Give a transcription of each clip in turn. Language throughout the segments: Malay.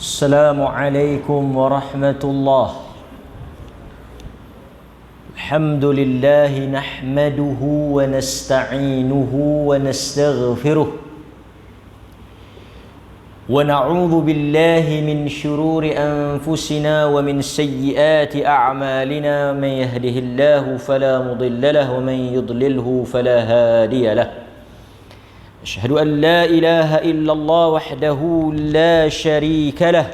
Assalamualaikum warahmatullahi. Alhamdulillahi nahmaduhu wa nasta'inuhu wa nastaghfiruh wa na'udzu billahi min shururi anfusina wa min sayyiati a'malina. Man yahdihillahu fala mudilla lahu wa man yudlilhu fala hadiya lahu. أشهد أن لا إله إلا الله وحده لا شريك له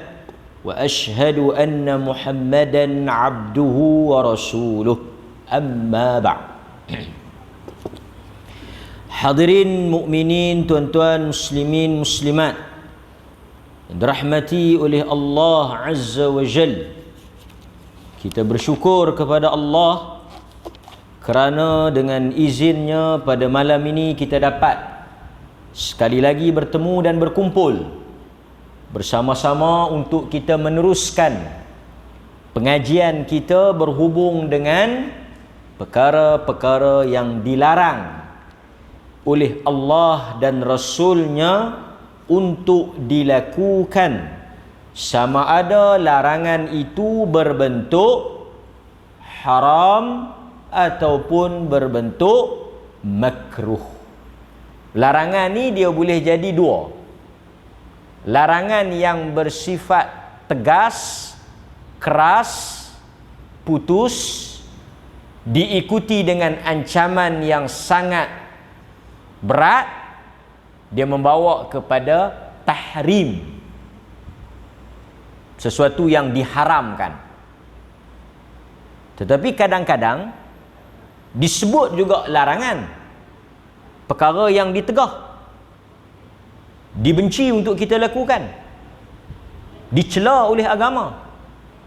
وأشهد أن محمدا عبده ورسوله أما بعد. Hadirin mukminin, tuan-tuan muslimin muslimat yang dirahmati oleh Allah Azza wa Jal, kita bersyukur kepada Allah kerana dengan izinnya pada malam ini kita dapat sekali lagi bertemu dan berkumpul bersama-sama untuk kita meneruskan pengajian kita berhubung dengan perkara-perkara yang dilarang oleh Allah dan Rasulnya untuk dilakukan, sama ada larangan itu berbentuk haram ataupun berbentuk makruh. Larangan ni dia boleh jadi dua. Larangan yang bersifat tegas, keras, putus, diikuti dengan ancaman yang sangat berat, dia membawa kepada tahrim, sesuatu yang diharamkan. Tetapi kadang-kadang disebut juga larangan, perkara yang ditegah, dibenci untuk kita lakukan, dicela oleh agama,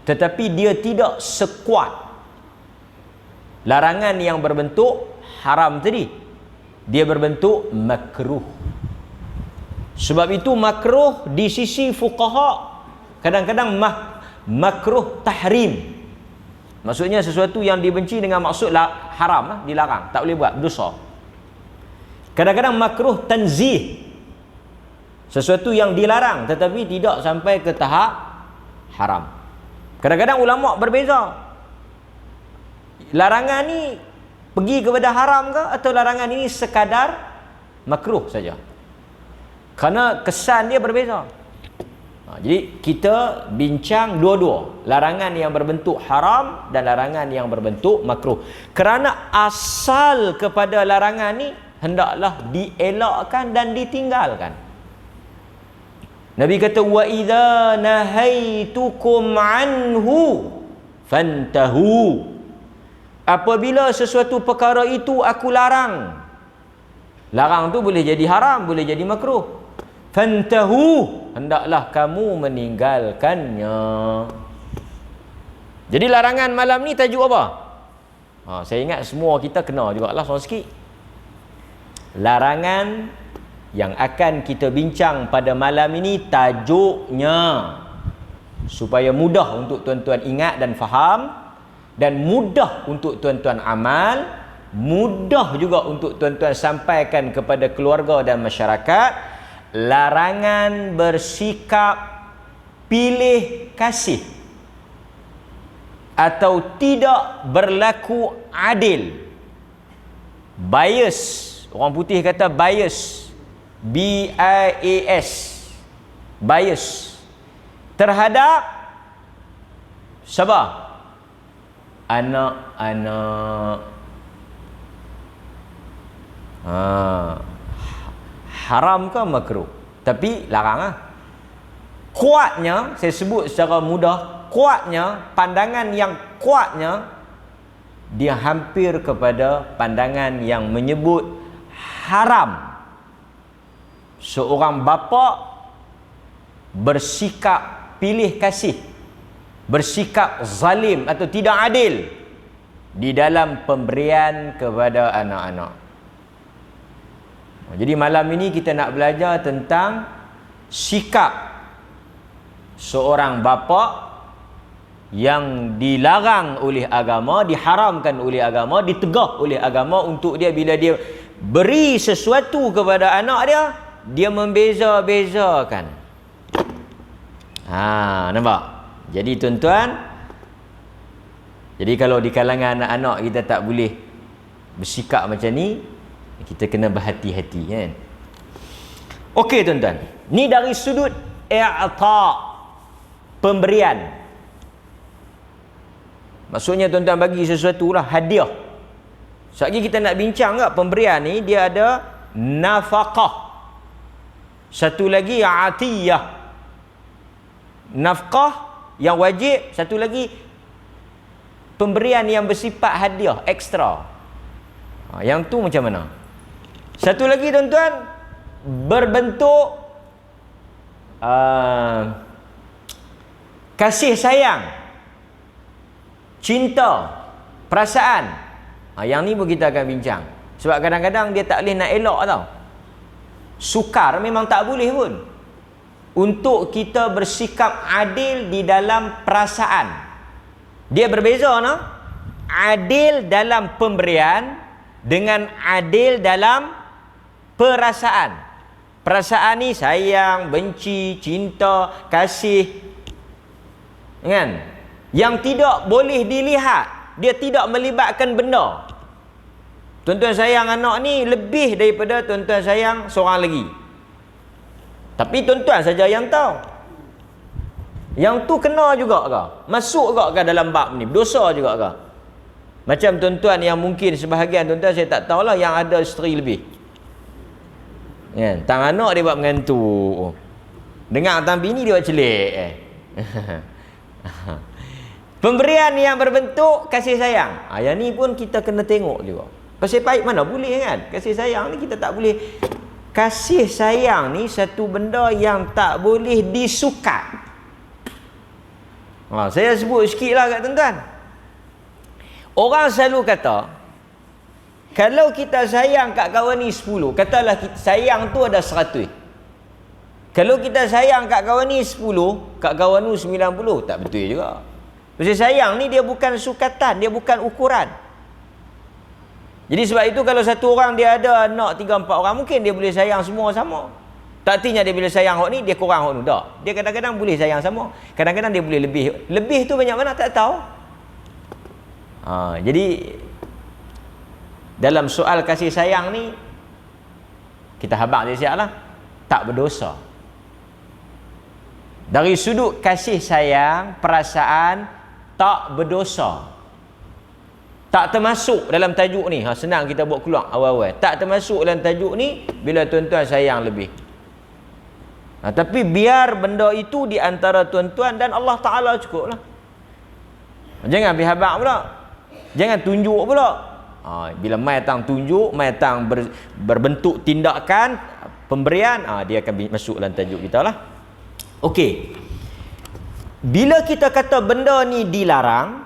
tetapi dia tidak sekuat larangan yang berbentuk haram tadi. Dia berbentuk makruh. Sebab itu makruh di sisi fuqaha kadang-kadang makruh tahrim, maksudnya sesuatu yang dibenci dengan maksud haram, dilarang, tak boleh buat, berdosa. Kadang-kadang makruh tanzih, sesuatu yang dilarang tetapi tidak sampai ke tahap haram. Kadang-kadang ulama berbeza, larangan ni pergi kepada haram ke atau larangan ini sekadar makruh saja, kerana kesan dia berbeza. Jadi kita bincang dua-dua, larangan yang berbentuk haram dan larangan yang berbentuk makruh, kerana asal kepada larangan ni hendaklah dielakkan dan ditinggalkan. Nabi kata, wa idza nahaitukum anhu fantahu. Apabila sesuatu perkara itu aku larang, larang tu boleh jadi haram, boleh jadi makruh. Fantahu, hendaklah kamu meninggalkannya. Jadi larangan malam ni tajuk apa? Saya ingat semua kita kenal jugalah seorang sikit. Larangan yang akan kita bincang pada malam ini tajuknya, supaya mudah untuk tuan-tuan ingat dan faham, dan mudah untuk tuan-tuan amal, mudah juga untuk tuan-tuan sampaikan kepada keluarga dan masyarakat. Larangan bersikap pilih kasih atau tidak berlaku adil, bias. Orang putih kata bias, B-I-A-S, bias, terhadap siapa? Anak-anak. Haram ke makruh? Tapi larang. Kuatnya, saya sebut secara mudah, kuatnya, pandangan yang kuatnya, dia hampir kepada pandangan yang menyebut haram seorang bapa bersikap pilih kasih, bersikap zalim atau tidak adil di dalam pemberian kepada anak-anak. Jadi malam ini kita nak belajar tentang sikap seorang bapa yang dilarang oleh agama, diharamkan oleh agama, ditegah oleh agama untuk dia bila dia beri sesuatu kepada anak dia, dia membeza-bezakan Nampak? Jadi tuan-tuan, jadi kalau di kalangan anak-anak kita tak boleh bersikap macam ni, kita kena berhati-hati kan. Okey tuan-tuan, ni dari sudut i'ta, pemberian. Maksudnya tuan-tuan bagi sesuatu lah, hadiah. Sekali kita nak bincang tak, pemberian ni dia ada nafaqah, satu lagi atiyah, nafkah yang wajib, satu lagi pemberian yang bersifat hadiah ekstra. Yang tu macam mana? Satu lagi tuan-tuan, berbentuk kasih sayang, cinta, perasaan. Yang ni pun kita akan bincang. Sebab kadang-kadang dia tak boleh nak elak tau. Sukar memang tak boleh pun. Untuk kita bersikap adil di dalam perasaan. Dia berbeza no? Adil dalam pemberian dengan adil dalam perasaan. Perasaan ni sayang, benci, cinta, kasih. Kan? Yang tidak boleh dilihat. Dia tidak melibatkan benda. Tuan-tuan sayang anak ni lebih daripada tuan-tuan sayang seorang lagi. Tapi tuan-tuan saja yang tahu. Yang tu kena juga ke? Masuk ke dalam bab ni? Berdosa juga ke? Macam tuan-tuan yang mungkin sebahagian tuan-tuan saya tak tahulah yang ada isteri lebih. Kan? Tang anak dia buat mengantuk. Dengar tang bini dia buat celik. Pemberian yang berbentuk kasih sayang. Yang ni pun kita kena tengok juga. Kasih baik mana boleh kan? Kasih sayang ni kita tak boleh. Kasih sayang ni satu benda yang tak boleh disukat. Saya sebut sikit lah kat tuan-tuan. Orang selalu kata, kalau kita sayang kat kawan ni 10, katalah sayang tu ada 100. Kalau kita sayang kat kawan ni 10, kat kawan tu 90, tak betul juga. Pasal sayang ni dia bukan sukatan, dia bukan ukuran. Jadi sebab itu kalau satu orang dia ada anak 3-4 orang, mungkin dia boleh sayang semua sama. Tak artinya dia bila sayang hok ni dia kurang hok ni. Tak. Dia kadang-kadang boleh sayang sama. Kadang-kadang dia boleh lebih. Lebih tu banyak mana tak tahu. Jadi dalam soal kasih sayang ni kita habaq dia siaplah, tak berdosa. Dari sudut kasih sayang, perasaan, tak berdosa. Tak termasuk dalam tajuk ni. Senang kita buat keluar awal-awal. Tak termasuk dalam tajuk ni bila tuan-tuan sayang lebih. Tapi biar benda itu di antara tuan-tuan dan Allah Ta'ala cukuplah. Jangan bihabak pula. Jangan tunjuk pula. Bila mai datang tunjuk, mai datang berbentuk tindakan, pemberian, dia akan masuk dalam tajuk kita lah. Okey. Bila kita kata benda ni dilarang,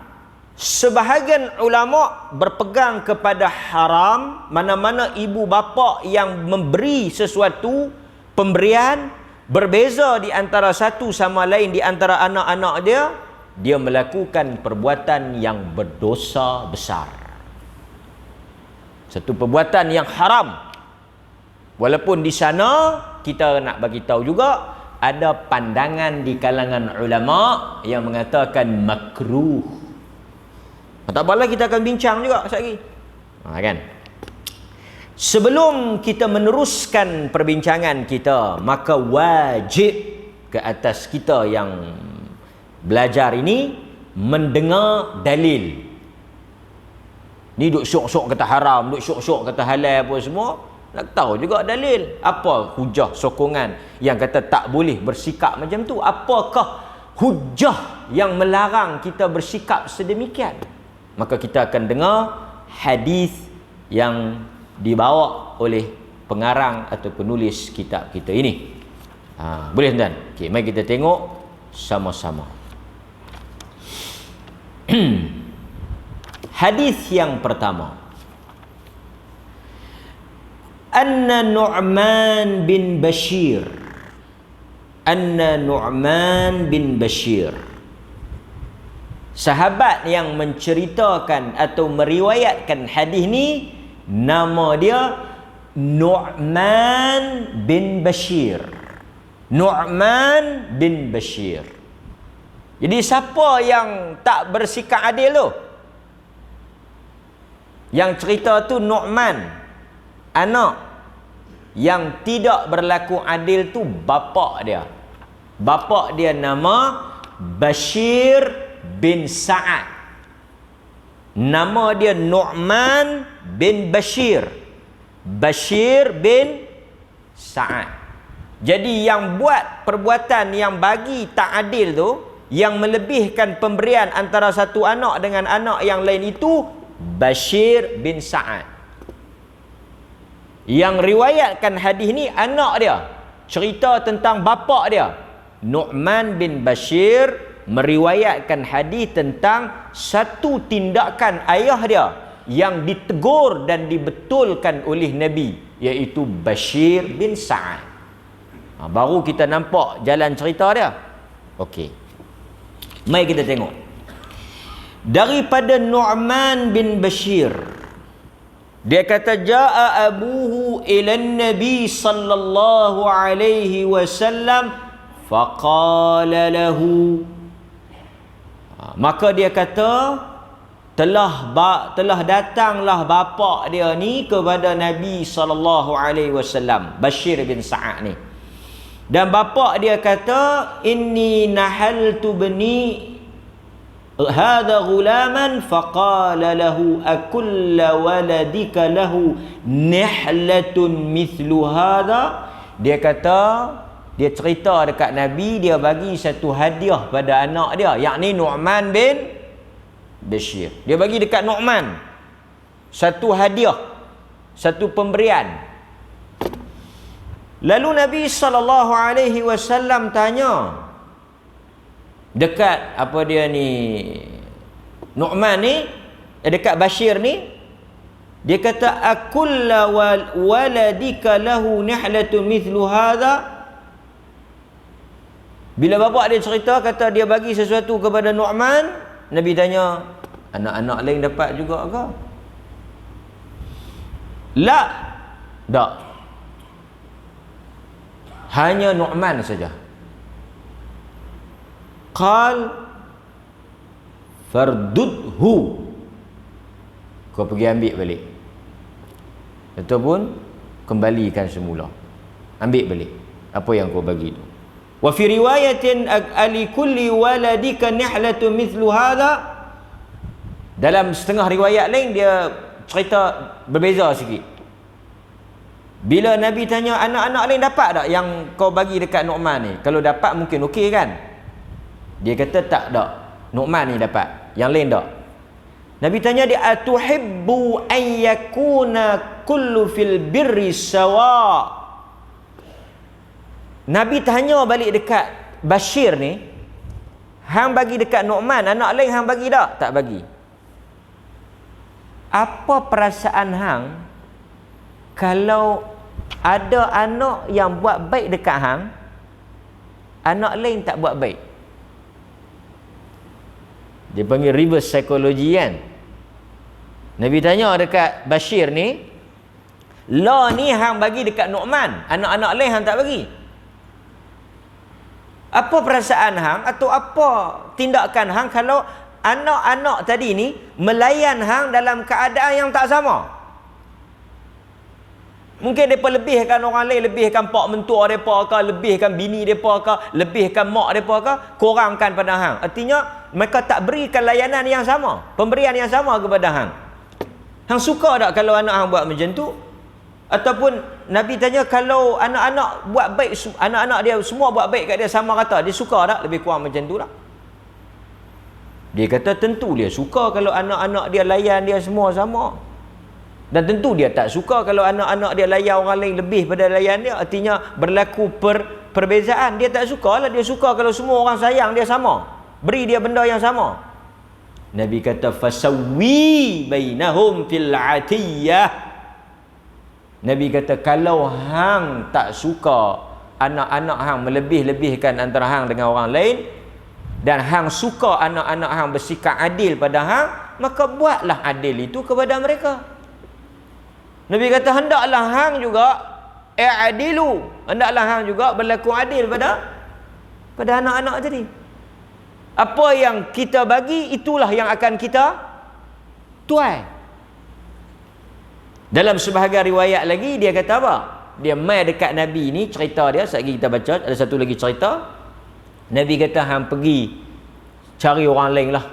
sebahagian ulama berpegang kepada haram mana-mana ibu bapa yang memberi sesuatu pemberian berbeza di antara satu sama lain di antara anak-anak dia melakukan perbuatan yang berdosa besar. Satu perbuatan yang haram. Walaupun di sana kita nak bagi tahu juga ada pandangan di kalangan ulama yang mengatakan makruh. Tak apalah, kita akan bincang juga sekejap lagi. Kan? Sebelum kita meneruskan perbincangan kita, maka wajib ke atas kita yang belajar ini mendengar dalil. Ni duk syok-syok kata haram, duk syok-syok kata halal apa semua. Nak tahu juga dalil. Apa hujah sokongan yang kata tak boleh bersikap macam tu? Apakah hujah yang melarang kita bersikap sedemikian? Maka kita akan dengar hadis yang dibawa oleh pengarang atau penulis kitab kita ini. Boleh tuan? Okey, mari kita tengok sama-sama. Hadis yang pertama. Anna Nu'man bin Bashir. Sahabat yang menceritakan atau meriwayatkan hadis ni, nama dia Nu'man bin Bashir. Nu'man bin Bashir. Jadi siapa yang tak bersikap adil tu? Yang cerita tu Nu'man, anak yang tidak berlaku adil tu bapa dia. Bapa dia nama Bashir bin Sa'ad. Nama dia Nu'man bin Bashir. Bashir bin Sa'ad. Jadi yang buat perbuatan yang bagi tak adil tu, yang melebihkan pemberian antara satu anak dengan anak yang lain itu Bashir bin Sa'ad. Yang riwayatkan hadis ni anak dia. Cerita tentang bapa dia. Nu'man bin Bashir meriwayatkan hadis tentang satu tindakan ayah dia yang ditegur dan dibetulkan oleh Nabi, iaitu Bashir bin Sa'ad. Baru kita nampak jalan cerita dia. Okey. Mari kita tengok. Daripada Nu'man bin Bashir, dia kata jaa abuhu ila Nabi sallallahu alaihi wasallam faqala lahu. Maka dia kata telah datanglah bapa dia ni kepada Nabi sallallahu alaihi wasallam, Bashir bin Sa'ad ni. Dan bapa dia kata, inni nahaltu bani hadha ghulaman faqala lahu akulla waladika lahu nihlatun mithlu hadha. Dia kata, dia cerita dekat Nabi, dia bagi satu hadiah pada anak dia, yakni Nu'man bin Bashir. Dia bagi dekat Nu'man satu hadiah, satu pemberian. Lalu Nabi SAW tanya dekat apa dia ni, Nu'man ni, dekat Bashir ni, dia kata akulla waladika lahu nihlatun mithlu hadha. Bila bapa dia cerita, kata dia bagi sesuatu kepada Nu'man, Nabi tanya, anak-anak lain dapat juga ke? La, tak. Hanya Nu'man saja. Qal fardudhu, kau pergi ambil balik, ataupun kembalikan semula, ambil balik apa yang kau bagi tu. Wa fi riwayatin ali kulli waladika nihlatun mithlu hadha. Dalam setengah riwayat lain dia cerita berbeza sikit. Bila Nabi tanya, anak-anak lain dapat tak yang kau bagi dekat Nu'man ni? Kalau dapat mungkin okey kan? Dia kata tak, tak. Nu'man ni dapat, yang lain tak. Nabi tanya dia, atuhibbu an yakuna kullu fil birri sawa. Nabi tanya balik dekat Bashir ni, hang bagi dekat Nu'man, anak lain hang bagi tak? Tak bagi. Apa perasaan hang kalau ada anak yang buat baik dekat hang, anak lain tak buat baik? Dia panggil reverse psychology kan. Nabi tanya dekat Bashir ni, lah ni hang bagi dekat Nu'man, anak-anak lain hang tak bagi. Apa perasaan hang atau apa tindakan hang kalau anak-anak tadi ni melayan hang dalam keadaan yang tak sama? Mungkin mereka lebihkan orang lain, lebihkan pak mentua mereka ke, lebihkan bini mereka ke, lebihkan mak mereka ke, kurangkan pada hang. Artinya mereka tak berikan layanan yang sama, pemberian yang sama kepada hang. Hang suka tak kalau anak hang buat macam tu? Ataupun Nabi tanya, kalau anak-anak buat baik, anak-anak dia semua buat baik kat dia sama rata, dia suka tak lebih kurang macam tu tak? Dia kata tentu dia suka kalau anak-anak dia layan dia semua sama. Dan tentu dia tak suka kalau anak-anak dia layan orang lain lebih pada layan dia. Artinya berlaku perbezaan. Dia tak suka lah. Dia suka kalau semua orang sayang dia sama, beri dia benda yang sama. Nabi kata fasawwi bainahum fil atiyah. Nabi kata kalau hang tak suka anak-anak hang melebih-lebihkan antara hang dengan orang lain, dan hang suka anak-anak hang bersikap adil pada hang, maka buatlah adil itu kepada mereka. Nabi kata hendaklah hang juga i'dilu, hendaklah hang juga berlaku adil pada anak-anak tadi. Apa yang kita bagi, itulah yang akan kita tuai. Dalam sebahagian riwayat lagi dia kata apa? Dia mai dekat Nabi ni, cerita dia sekali kita baca, ada satu lagi cerita. Nabi kata hang pergi cari orang lain lah,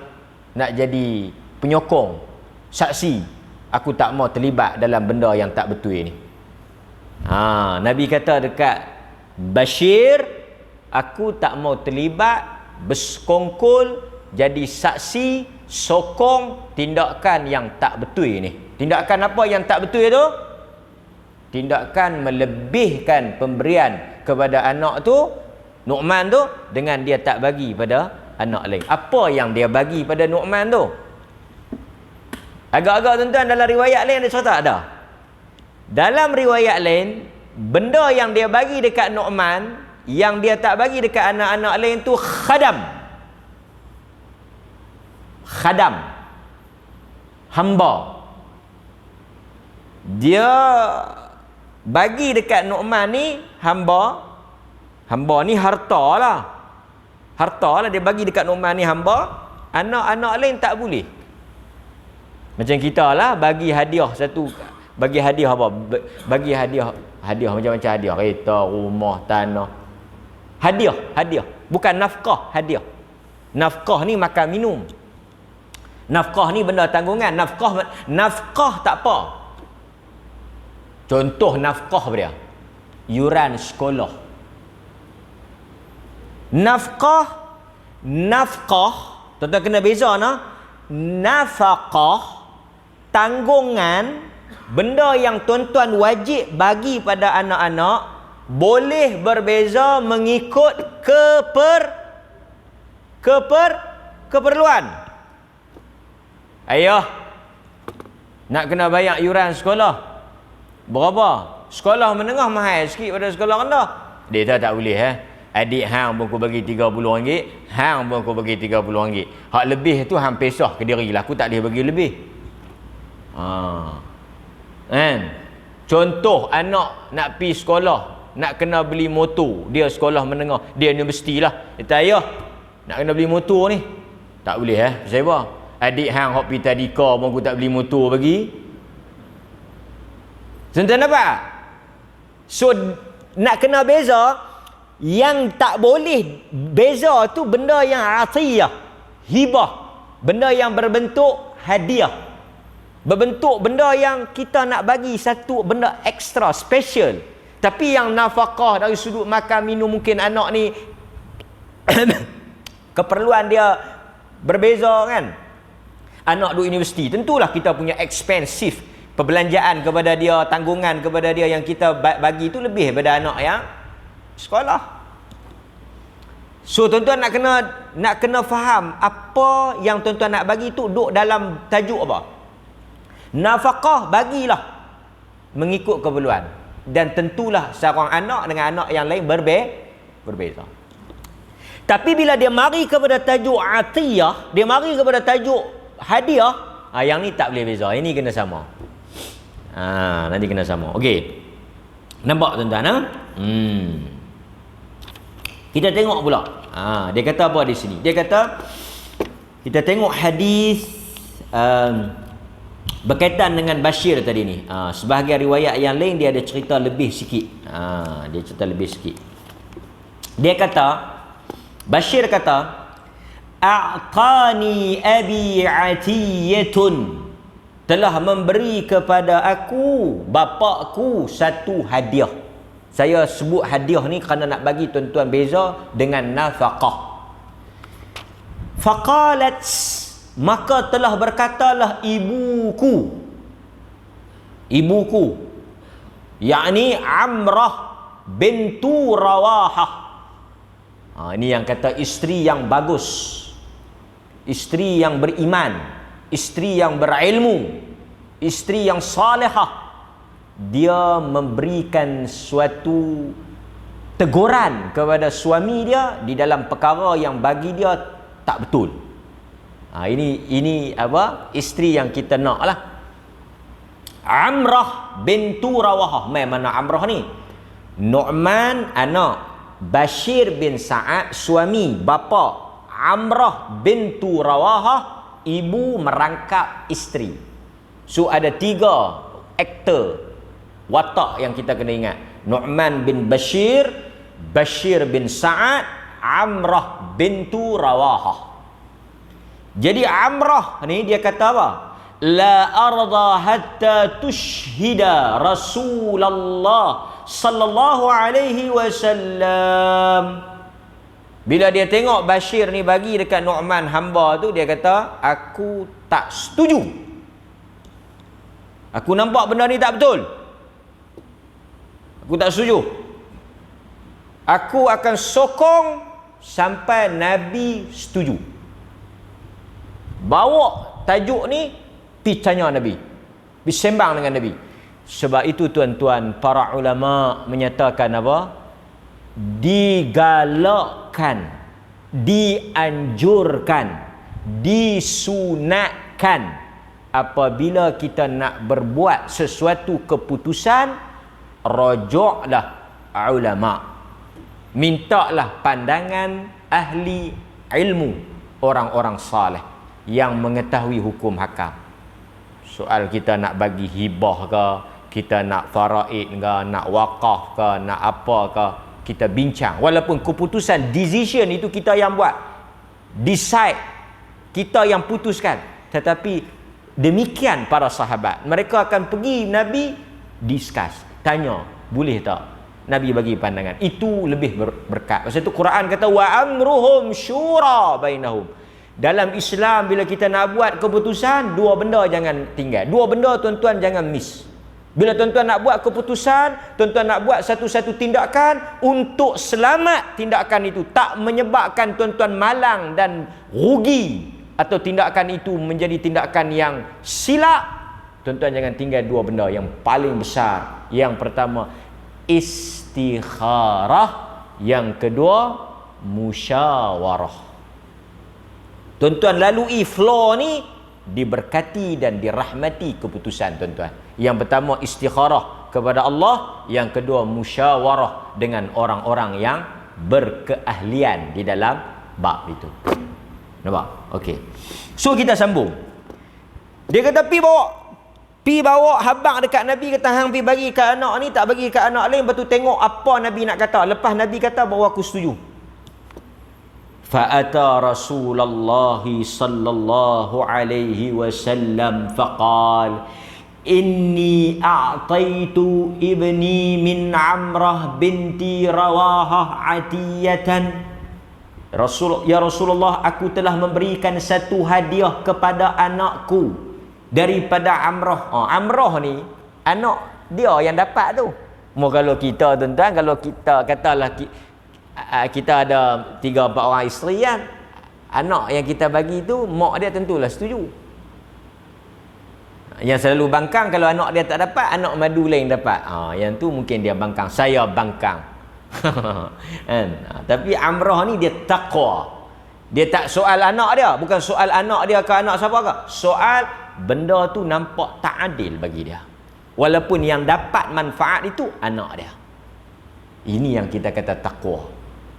nak jadi penyokong, saksi. Aku tak mau terlibat dalam benda yang tak betul ni. Nabi kata dekat Bashir, aku tak mau terlibat, bersekongkol, jadi saksi, sokong tindakan yang tak betul ni. Tindakan apa yang tak betul itu? Tindakan melebihkan pemberian kepada anak tu, Nu'man tu, dengan dia tak bagi pada anak lain. Apa yang dia bagi pada Nu'man tu? Agak-agak tuan-tuan, dalam riwayat lain ada cerita ada. Dalam riwayat lain, benda yang dia bagi dekat Nu'man, yang dia tak bagi dekat anak-anak lain tu khadam. Khadam. Hamba. Dia bagi dekat Nu'man ni hamba. Hamba ni harta lah. Harta lah dia bagi dekat Nu'man ni hamba. Anak-anak lain tak boleh. Macam kita lah bagi hadiah satu. Bagi hadiah apa? Bagi hadiah macam-macam hadiah. Kereta, rumah, tanah. Hadiah. Bukan nafkah, hadiah. Nafkah ni makan minum. Nafkah ni benda tanggungan. Nafkah tak apa. Contoh nafkah dia. Yuran sekolah. Nafkah, tuan-tuan kena beza nafkah, tanggungan, benda yang tuan-tuan wajib bagi pada anak-anak, boleh berbeza mengikut keperluan. Ayah nak kena bayar yuran sekolah. Berapa? Sekolah menengah mahal sikit pada sekolah rendah. Dia tak boleh Adik hang pun aku bagi RM30, hang pun aku bagi RM30. Hak lebih tu hang pesah ke diri lah, aku tak boleh bagi lebih. Contoh anak nak pergi sekolah, nak kena beli motor, dia sekolah menengah, dia universiti lah. Dia kata, ayah nak kena beli motor ni. Tak boleh Pasal apa? Adik hang hok pergi tadika pun aku tak beli motor bagi. Tuan-tuan nampak? So nak kena beza. Yang tak boleh beza tu benda yang atiyah, hibah, benda yang berbentuk hadiah, berbentuk benda yang kita nak bagi satu benda ekstra, special. Tapi yang nafkah dari sudut makan minum, mungkin anak ni keperluan dia berbeza kan. Anak duduk universiti, tentulah kita punya expensive perbelanjaan kepada dia, tanggungan kepada dia yang kita bagi tu lebih daripada anak yang sekolah. So tuan-tuan nak kena faham apa yang tuan-tuan nak bagi tu duk dalam tajuk apa? Nafkah bagilah mengikut keperluan. Dan tentulah seorang anak dengan anak yang lain berbeza. Tapi bila dia mari kepada tajuk atiyah, dia mari kepada tajuk hadiah, yang ni tak boleh beza. Ini kena sama. Nanti kena sama. Okey. Nampak tuan-tuan Kita tengok pula. Dia kata apa di sini? Dia kata kita tengok hadis berkaitan dengan Bashir tadi ni. Sebahagian riwayat yang lain dia ada cerita lebih sikit. Dia cerita lebih sikit. Dia kata, Bashir kata, a'tani abi atiyatun, telah memberi kepada aku, bapakku, satu hadiah. Saya sebut hadiah ni kerana nak bagi tuan-tuan beza dengan nafkah. Faqalat, maka telah berkatalah ibuku, yakni Amrah bintu Rawahah. Ini yang kata isteri yang bagus, isteri yang beriman, isteri yang berilmu, isteri yang salihah. Dia memberikan suatu teguran kepada suami dia di dalam perkara yang bagi dia tak betul. Ini apa? Isteri yang kita nak lah. Amrah bintu Rawahah. Mana Amrah ni? Nu'man anak, Bashir bin Sa'ad suami, bapa, Amrah bintu Rawahah ibu merangkap isteri. So ada 3 aktor watak yang kita kena ingat. Nu'man bin Bashir, Bashir bin Sa'ad, Amrah bintu Rawahah. Jadi Amrah ni dia kata apa? La arda hatta tushhida Rasulullah sallallahu alaihi wasallam. Bila dia tengok Bashir ni bagi dekat Nu'man hamba tu, dia kata, aku tak setuju. Aku nampak benda ni tak betul. Aku tak setuju. Aku akan sokong sampai Nabi setuju. Bawa tajuk ni, pergi tanya Nabi. Pergi sembang dengan Nabi. Sebab itu tuan-tuan, para ulama menyatakan apa? Digalakkan, dianjurkan, disunatkan apabila kita nak berbuat sesuatu keputusan, rajuklah ulama, mintalah pandangan ahli ilmu, orang-orang saleh yang mengetahui hukum hakam. Soal kita nak bagi hibah ke, kita nak faraid ke, nak wakaf ke, nak apa ke, kita bincang. Walaupun keputusan, decision itu kita yang buat, decide, kita yang putuskan. Tetapi demikian para sahabat, mereka akan pergi Nabi, discuss, tanya, boleh tak Nabi bagi pandangan. Itu lebih berkat. Sebab itu Quran kata wa amruhum syura bainahum. Dalam Islam bila kita nak buat keputusan, 2 benda jangan tinggal. 2 benda tuan-tuan jangan miss. Bila tuan-tuan nak buat keputusan, tuan-tuan nak buat satu-satu tindakan untuk selamat tindakan itu, tak menyebabkan tuan-tuan malang dan rugi, atau tindakan itu menjadi tindakan yang silap, tuan-tuan jangan tinggal 2 benda yang paling besar. Yang pertama istikharah, yang kedua musyawarah. Tuan-tuan lalui flow ni, diberkati dan dirahmati keputusan tuan-tuan. Yang pertama istikharah kepada Allah, yang kedua musyawarah dengan orang-orang yang berkeahlian di dalam bab itu. Nampak? Okey. So kita sambung. Dia kata pi bawa habang dekat Nabi, kata hang pi bagi kat anak ni, tak bagi kat anak lain, lepas tu tengok apa Nabi nak kata. Lepas Nabi kata bahawa aku setuju. Fa'ata Rasulullah sallallahu alaihi wasallam faqal inni a'taitu ibni min Amrah binti Rawahah atiyatan. Ya Rasulullah, aku telah memberikan satu hadiah kepada anakku daripada Amrah. Amrah ni anak dia yang dapat tu. Mau kalau kita tuan-tuan, kalau kita katalah kita ada 3-4 orang isteri kan, anak yang kita bagi tu mak dia tentulah setuju. Yang selalu bangkang kalau anak dia tak dapat, anak madu lain dapat. Yang tu mungkin dia bangkang, saya bangkang. Kan? Tapi Amrah ni dia taqwa. Dia tak soal anak dia, bukan soal anak dia ke anak siapa ke. Soal benda tu nampak tak adil bagi dia. Walaupun yang dapat manfaat itu anak dia. Ini yang kita kata taqwa.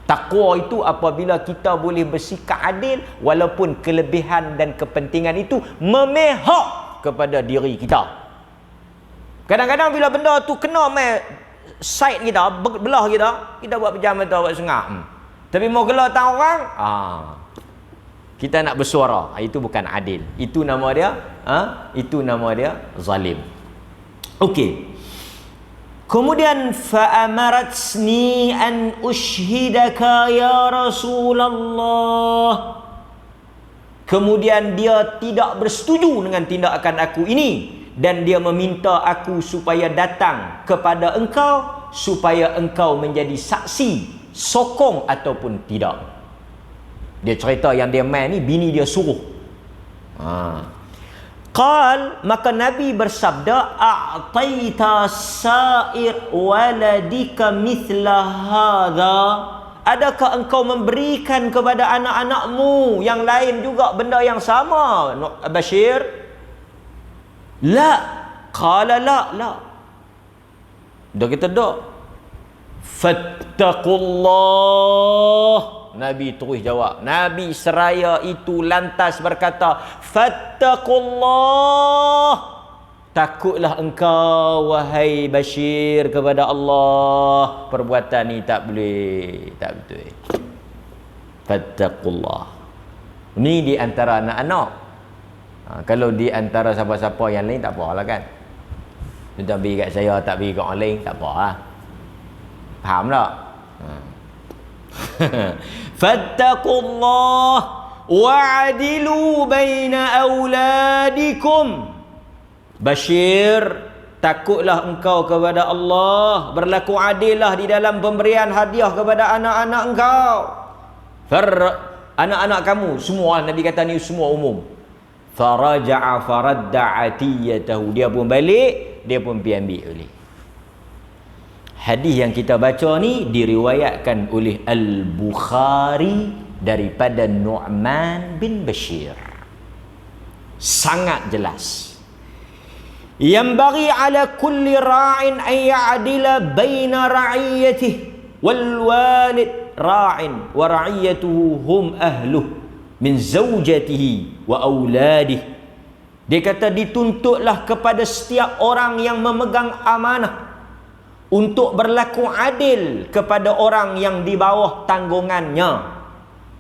Taqwa itu apabila kita boleh bersikap adil walaupun kelebihan dan kepentingan itu memihak kepada diri kita. Kadang-kadang bila benda tu kena side kita, belah kita buat pejam mata, buat sengah. Tapi mau gelar tang orang, kita nak bersuara, itu bukan adil. Itu nama dia zalim. Okey. Kemudian fa'amaratni an ushhidaka ya Rasulullah. Kemudian dia tidak bersetuju dengan tindakan aku ini dan dia meminta aku supaya datang kepada engkau supaya engkau menjadi saksi, sokong ataupun tidak. Dia cerita yang dia main ni bini dia suruh. Qal, maka Nabi bersabda, a'taita sa'ir waladika mithla hadha. Adakah engkau memberikan kepada anak-anakmu yang lain juga benda yang sama, Bashir? La. Qala la. Dia kata tak. Fattaqullah. Nabi terus jawab. Nabi seraya itu lantas berkata, Fattaqullah. Takutlah engkau wahai Bashir kepada Allah. Perbuatan ni tak boleh, tak betul. Fattaqullah. Ni di antara anak-anak. Kalau di antara siapa-siapa yang lain tak apalah kan. Tuan bagi kat saya, tak bagi kat orang lain, tak apa lah. Faham tak? Fattaqullah wa'adilu baina auladikum. Bashir, takutlah engkau kepada Allah, berlaku adillah di dalam pemberian hadiah kepada anak-anak engkau. Anak-anak kamu semua, Nabi kata ni semua umum. Faraja'a faradda atiyatahu. Dia pun balik, dia pun pergi ambil balik. Hadis yang kita baca ni diriwayatkan oleh Al-Bukhari daripada Nu'man bin Bashir. Sangat jelas. Yanbaghi ala kulli ra'in an ya'dila baina ra'iyatihi wal walid ra'in wa ra'iyatuhu hum ahluh min zawjatihi wa auladihi. Dia kata dituntutlah kepada setiap orang yang memegang amanah untuk berlaku adil kepada orang yang di bawah tanggungannya.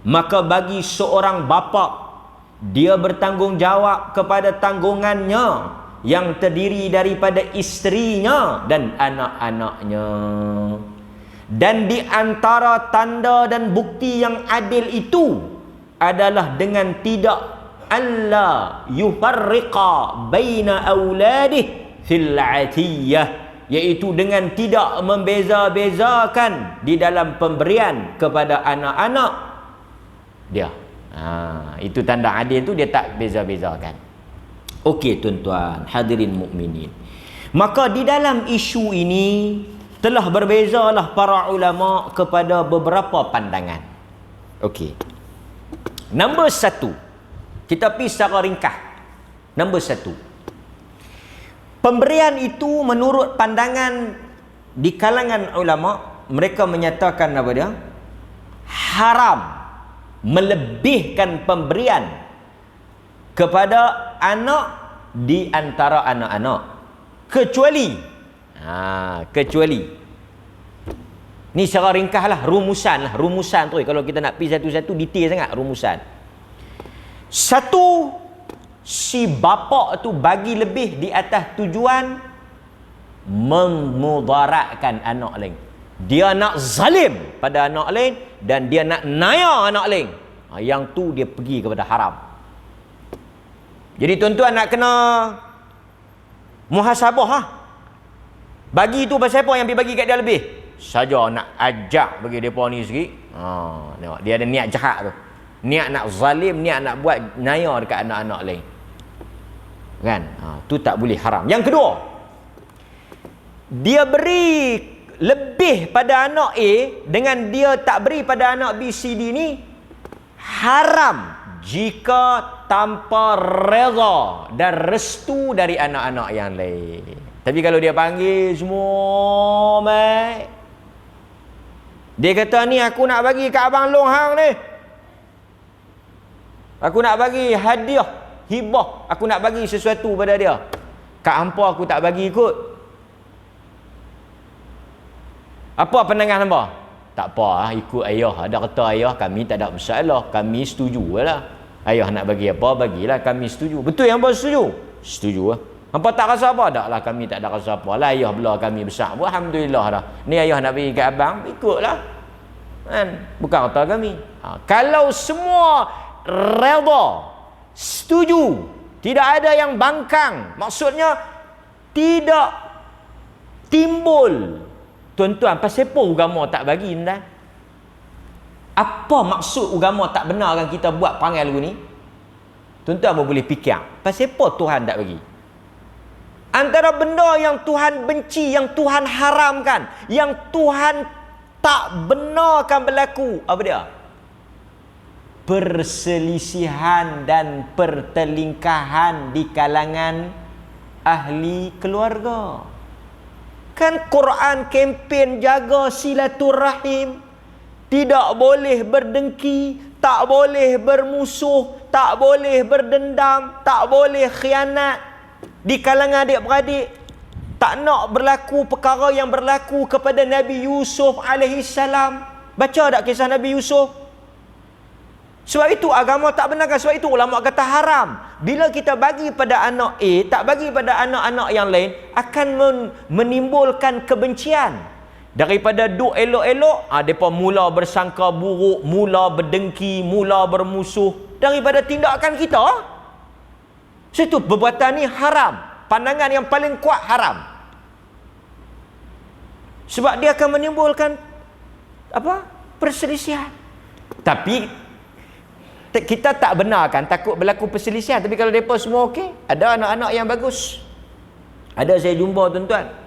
Maka bagi seorang bapa, dia bertanggungjawab kepada tanggungannya yang terdiri daripada isterinya dan anak-anaknya. Dan di antara tanda dan bukti yang adil itu adalah dengan tidak alla yufarriqa baina auladih fil atiyah, iaitu dengan tidak membeza-bezakan di dalam pemberian kepada anak-anak dia. Itu tanda adil tu, dia tak beza-bezakan. Okey tuan-tuan, hadirin mukminin. Maka di dalam isu ini telah berbezalah para ulama kepada beberapa pandangan. Okey. Nombor satu, kita pergi secara ringkas. Nombor satu, pemberian itu menurut pandangan di kalangan ulama, mereka menyatakan apa dia? Haram melebihkan pemberian kepada anak di antara anak-anak, kecuali ni secara ringkas lah, rumusan tu. Kalau kita nak pergi satu-satu detail sangat rumusan. Satu, si bapa tu bagi lebih di atas tujuan memudaratkan anak lain. Dia nak zalim pada anak lain dan dia nak naya anak lain. Yang tu dia pergi kepada haram. Jadi tuan-tuan nak kena muhasabah lah. Bagi tu pasal apa yang pergi bagi kat dia lebih? Saja nak ajak bagi mereka ni sikit. Tengok, dia ada niat jahat tu. Niat nak zalim, niat nak buat naya dekat anak-anak lain. Kan? Tu tak boleh, haram. Yang kedua, dia beri lebih pada anak A dengan dia tak beri pada anak B, C, D ni haram jika tanpa reza dan restu dari anak-anak yang lain. Tapi kalau dia panggil semua, mai, dia kata ni aku nak bagi kat abang Long hang ni, aku nak bagi hadiah, hibah, aku nak bagi sesuatu pada dia. Kat hampa aku tak bagi ikut. Apa pandangan hamba? Tak apa, ikut ayah. Ada kata ayah, kami tak ada masalah, kami setuju lah. Ayah nak bagi apa, bagilah, kami setuju. Betul yang hamba setuju? Setuju lah. Hampa tak rasa apa? Tak lah, kami tak ada rasa apa lah. Ayah belah kami besar. Alhamdulillah dah. Ni ayah nak bagi kat abang, ikutlah. Kan? Bukan kata kami. Kalau semua redha, setuju, tidak ada yang bangkang, maksudnya tidak timbul. Tuan-tuan, pasal apa agama tak bagi anda? Apa maksud agama tak benarkan kita buat perangai lagu ni? Tuan-tuan boleh fikir, pasal apa Tuhan tak bagi? Antara benda yang Tuhan benci, yang Tuhan haramkan, yang Tuhan tak benarkan berlaku, apa dia? Perselisihan dan pertelingkahan di kalangan ahli keluarga. Kan Quran kempen jaga silaturahim. Tidak boleh berdengki, tak boleh bermusuh, tak boleh berdendam, tak boleh khianat di kalangan adik-beradik. Tak nak berlaku perkara yang berlaku kepada Nabi Yusuf alaihissalam. Baca tak kisah Nabi Yusuf? Sebab itu agama tak benarkan. Sebab itu ulama kata haram. Bila kita bagi pada anak A, tak bagi pada anak-anak yang lain, akan menimbulkan kebencian. Daripada duk elok-elok, mereka mula bersangka buruk, mula berdengki, mula bermusuh. Daripada tindakan kita, situ perbuatan ni haram. Pandangan yang paling kuat haram. Sebab dia akan menimbulkan perselisihan. Tapi kita tak benarkan, takut berlaku perselisihan. Tapi kalau mereka semua okey, ada anak-anak yang bagus. Ada saya jumpa tuan-tuan.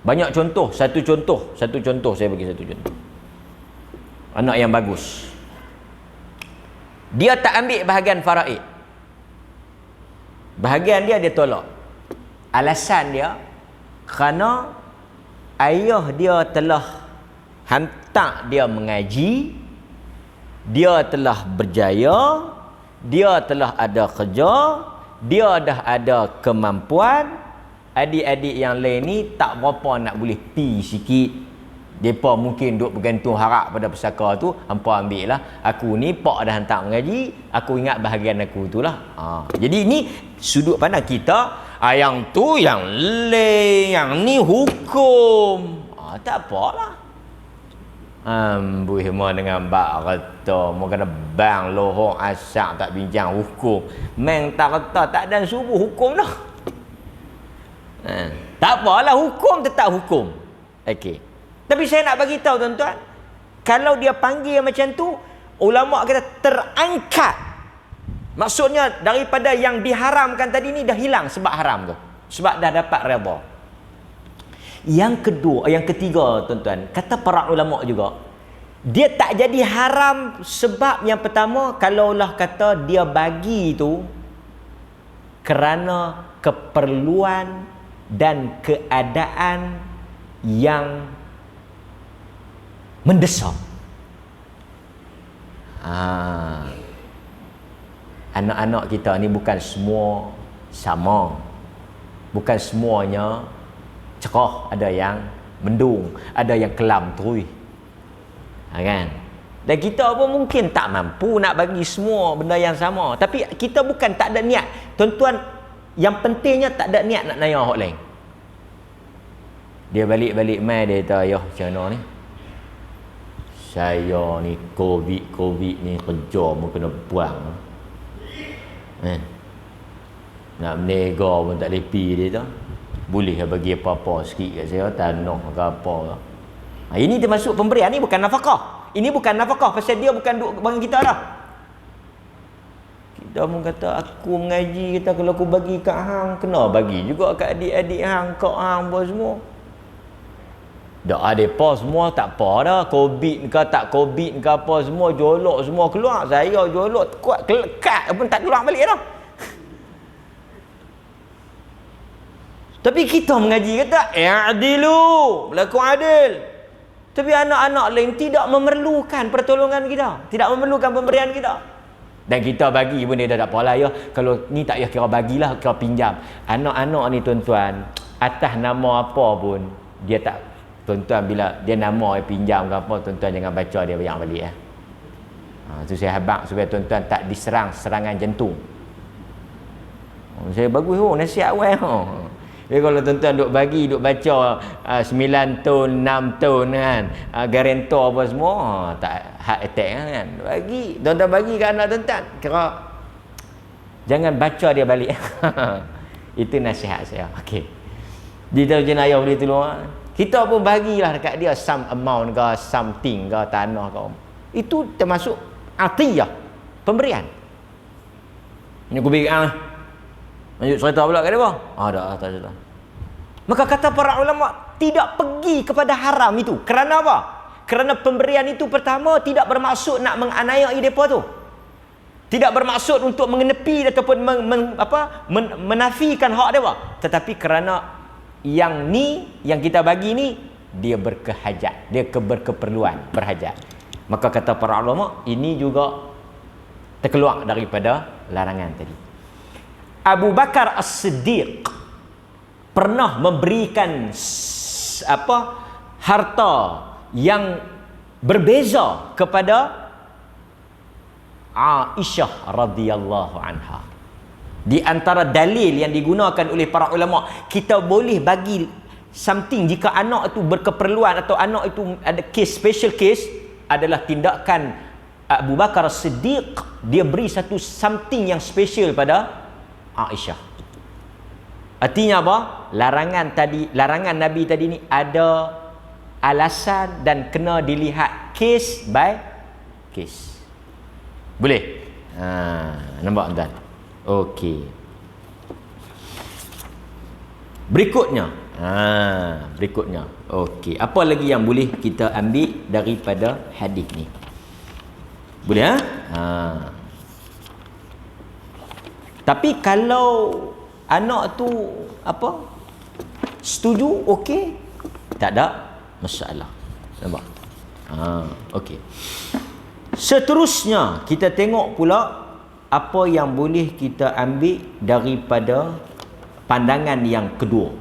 Banyak contoh, satu contoh saya bagi satu contoh. Anak yang bagus. Dia tak ambil bahagian faraid. Bahagian dia tolak. Alasan dia kerana ayah dia telah hantar dia mengaji, dia telah berjaya, dia telah ada kerja, dia dah ada kemampuan. Adik-adik yang lain ni tak berapa nak boleh pi sikit. Depa mungkin duk bergantung harap pada pesaka tu, hampa ambil lah. Aku ni pak dah hantar mengaji, aku ingat bahagian aku itulah. Jadi ni sudut pandang kita, yang tu yang lain, yang ni hukum. Tak apalah. Amboi semua dengan bak kata mau kena bang lohong asak tak bincang hukum. Meng tak kata tak dan subuh hukum dah. Tak apalah, hukum tetap hukum. Okey. Tapi saya nak bagi tahu tuan-tuan, kalau dia panggil macam tu, ulama kata terangkat. Maksudnya daripada yang diharamkan tadi ni dah hilang sebab haram tu. Sebab dah dapat redha. Yang ketiga tuan-tuan, kata para ulama juga, dia tak jadi haram sebab yang pertama, kalaulah kata dia bagi tu kerana keperluan dan keadaan yang mendesak. Anak-anak kita ni bukan semua sama. Bukan semuanya cerah, ada yang mendung, ada yang kelam terui. Kan? Dan kita pun mungkin tak mampu nak bagi semua benda yang sama. Tapi kita bukan tak ada niat. Tuan-tuan, yang pentingnya tak ada niat nak naya orang lain. Dia balik-balik mai dia kata, "Ayah, macam mana ni? Saya ni COVID ni kerja pun kena buang. Nak menega pun tak boleh pi," dia kata. "Boleh bagi apa-apa sikit kat saya, tanah ke apa." Ini termasuk pemberian, ni bukan nafkah. Ini bukan nafkah pasal dia bukan duk bagi kita dah. Kita pun kata, aku mengaji, kita kalau aku bagi kat hang, kena bagi juga kat adik-adik hang, kat hang apa semua. Dah ada apa semua tak apa dah. COVID ke tak COVID ke apa semua, jolok semua keluar. Saya jolok kuat kelekat pun tak keluar balik dah. Tapi kita mengaji kata, i'dilu, berlaku adil. Tapi anak-anak lain tidak memerlukan pertolongan kita, tidak memerlukan pemberian kita. Dan kita bagi pun dia dah tak apalah ya. Kalau ni tak payah kira bagilah, kira pinjam. Anak-anak ni tuan-tuan, atas nama apa pun, dia tak, tuan-tuan bila dia nama pinjam ke apa, tuan-tuan jangan baca dia bayar balik ya. Tu saya habaq supaya tuan-tuan tak diserang serangan jantung. Saya bagus nasihat awal. Jadi kalau tuan-tuan duk bagi, duk baca 9 tahun, 6 tahun kan, garantor apa semua, tak heart attack kan. Bagi, tuan-tuan bagi ke anak tuan-tuan, kira jangan baca dia balik. Itu nasihat saya. Okey. Di dalam jenayah boleh tolong. Kita pun bagilah dekat dia some amount ke, something ke, tanah ke. Itu termasuk atiyah, pemberian. Ini aku bagi lanjut cerita pula kat dia apa? Dah tak cerita. Maka kata para ulama, tidak pergi kepada haram itu. Kerana apa? Kerana pemberian itu pertama tidak bermaksud nak menganiaya mereka tu. Tidak bermaksud untuk mengenepi ataupun menafikan hak dia. Tetapi kerana yang ni, yang kita bagi ni, dia berkehajat, dia berkeperluan, berhajat. Maka kata para ulama, ini juga terkeluar daripada larangan tadi. Abu Bakar As-Siddiq pernah memberikan harta yang berbeza kepada Aisyah radhiyallahu anha. Di antara dalil yang digunakan oleh para ulama, kita boleh bagi something jika anak itu berkeperluan atau anak itu ada case, special case, adalah tindakan Abu Bakar As-Siddiq. Dia beri satu something yang special pada Aisyah. Artinya apa? Larangan Nabi tadi ni ada alasan dan kena dilihat case by case. Boleh? Nampak tuan? Okey. Berikutnya. Okey. Apa lagi yang boleh kita ambil daripada hadis ni? Boleh? Tapi kalau anak tu setuju, okey, tak ada masalah. Nampak? Okey. Seterusnya kita tengok pula apa yang boleh kita ambil daripada pandangan yang kedua.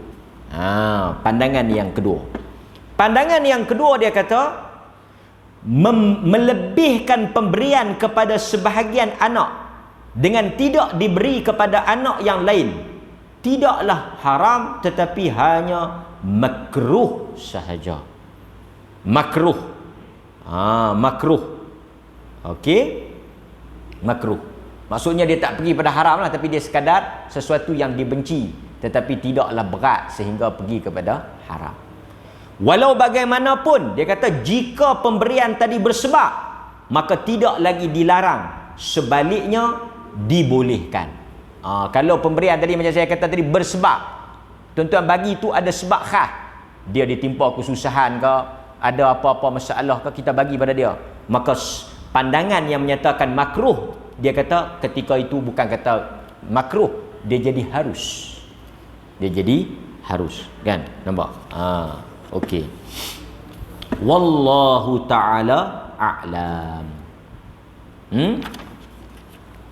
Pandangan yang kedua. Pandangan yang kedua, dia kata melebihkan pemberian kepada sebahagian anak dengan tidak diberi kepada anak yang lain tidaklah haram, tetapi hanya makruh sahaja. Makruh. Makruh. Okey? Makruh. Maksudnya dia tak pergi pada haram lah, tapi dia sekadar sesuatu yang dibenci, tetapi tidaklah berat sehingga pergi kepada haram. Walau bagaimanapun, dia kata jika pemberian tadi bersebab, maka tidak lagi dilarang, sebaliknya dibolehkan. Kalau pemberian tadi macam saya kata tadi bersebab, tuan-tuan bagi tu ada sebab khas, dia ditimpa kesusahan ke, ada apa-apa masalah ke, kita bagi pada dia, maka pandangan yang menyatakan makruh, dia kata ketika itu bukan kata makruh, dia jadi harus. Dia jadi harus, kan? Nampak? Okey. Wallahu ta'ala a'lam.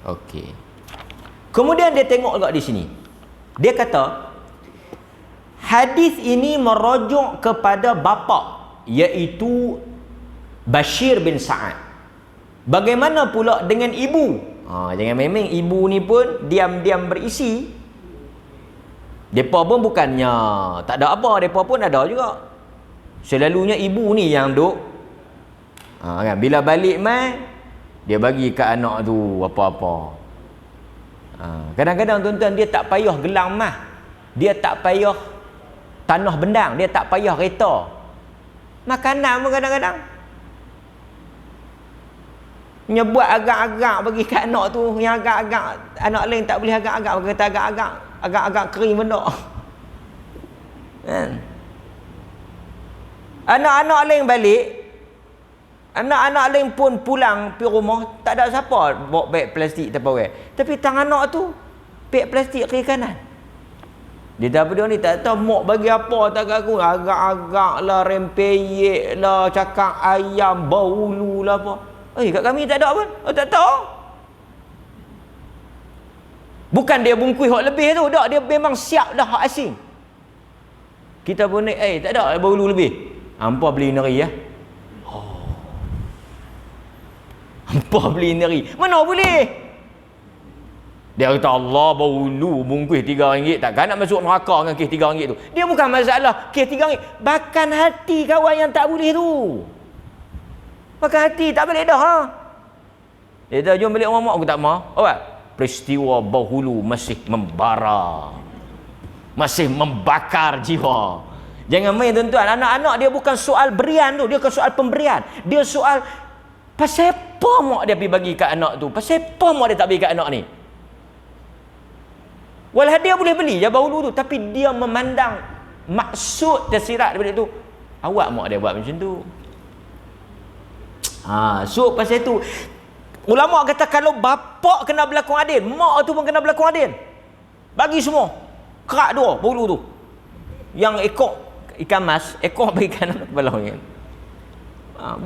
Okey. Kemudian dia tengok juga di sini. Dia kata hadis ini merujuk kepada bapa, iaitu Bashir bin Sa'ad. Bagaimana pula dengan ibu? Jangan memang ibu ni pun diam-diam berisi. Depa pun bukannya tak ada apa, depa pun ada juga. Selalunya ibu ni yang duk kan, bila balik mai dia bagi kat anak tu apa-apa. Kadang-kadang tuan-tuan, dia tak payah gelang mah, dia tak payah tanah bendang, dia tak payah kereta, makanan pun kadang-kadang nyebuat agak-agak bagi kat anak tu, yang agak-agak anak lain tak boleh agak-agak, kata agak-agak kering benda. Kan? Anak-anak lain balik, anak-anak lain pun pulang pergi rumah, tak ada siapa bawa beg plastik Tupperware. Tapi tangan anak tu beg plastik kiri kanan. Dia tak apa dia ni, tak tahu mak bagi apa tak kat aku, agak-agak lah, rempeyek lah, cakap ayam bau ulu lah apa. Kat kami tak ada pun. Tak tahu. Bukan dia bungkus hak lebih tu, tak, dia memang siap dah hak asing. Kita pun ni, tak ada bau ulu lebih. Hampa beli neri ya. Hampa beli neri. Mana boleh? Dia kata Allah bau ulu bungkus RM3, takkan nak masuk neraka dengan kes RM3 tu. Dia bukan masalah kes RM3, bahkan hati kawan yang tak boleh tu. Makan hati tak balik dah. Dia kata jom balik rumah mak, aku tak mau. Peristiwa bahulu masih membara, masih membakar jiwa. Jangan main tuan-tuan. Anak-anak dia bukan soal berian tu, dia bukan soal pemberian. Dia soal pasal apa mak dia pergi bagi kat anak tu, pasal apa mak dia tak bagi kat anak ni. Walau dia boleh beli je bahulu tu, tapi dia memandang maksud tersirat daripada tu, awak mak dia buat macam tu. So pasal itu ulama kata kalau bapak kena berlaku adil, mak tu pun kena berlaku adil. Bagi semua kerak dua bulu tu. yang ekor ikan mas, ekor bagi ikan kepala orang.